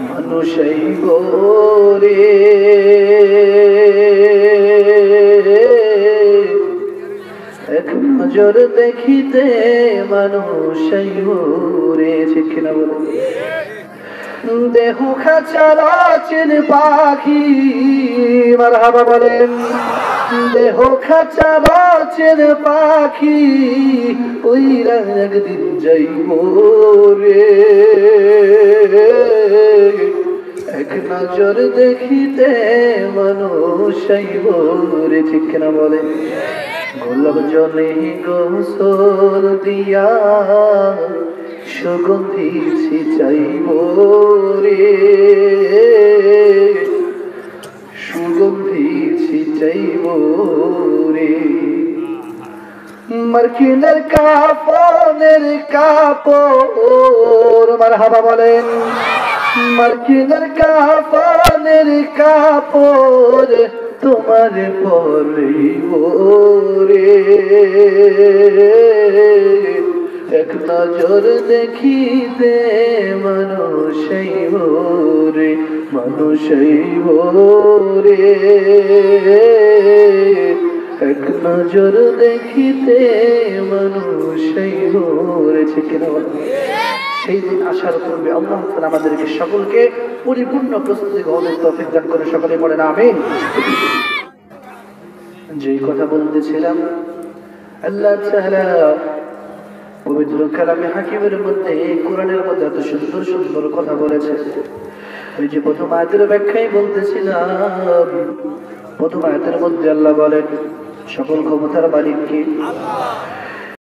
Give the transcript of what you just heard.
মানুষই গোরে এক নজর দেখিতে মানুষই গোরে। ঠিক কিনা বলে? দেহ খাঁচারা চেন পাখি, মারহাবা বলেন। দেহ খাঁচারা চেন পাখি, ওইরা একদিন যাইব রে। এক নজর দেখিতে মানুষ আইব রে। ঠিক কিনা বলেন? গোলাপ জলে গোসল দিয়া সুগন্ধি ছিটাইব রে, সুগন্ধি ছিটাইব রে। মার্কিনের কাফনের কাপড়, মারহাবা বলেন। মার্কিনের কাফনের কাপড় তোমার পরিব রে। এক নজর দেখিতে মানুষই রে, মানুষই রে। এক নজর দেখিতে মানুষই রে। ঠিক কিনা? সেই দিন আসার পূর্বে আল্লাহ তাআলা আমাদেরকে সকলকে পরিপূর্ণ প্রস্তুতি গ্রহণের তৌফিক দান করে। সকলে বলেন আমিন। যেই কথা বলতেছিলাম, আল্লাহ তাআলা পবিত্র কালামে হাকিমের মধ্যে, কোরআনের মধ্যে এত সুন্দর সুন্দর কথা বলেছে। ওই যে প্রথম আয়াতের ব্যাখ্যায় বলতেছিলাম, প্রথম আয়াতের মধ্যে আল্লাহ বলেন সকল ক্ষমতার মালিক কে? আল্লাহ।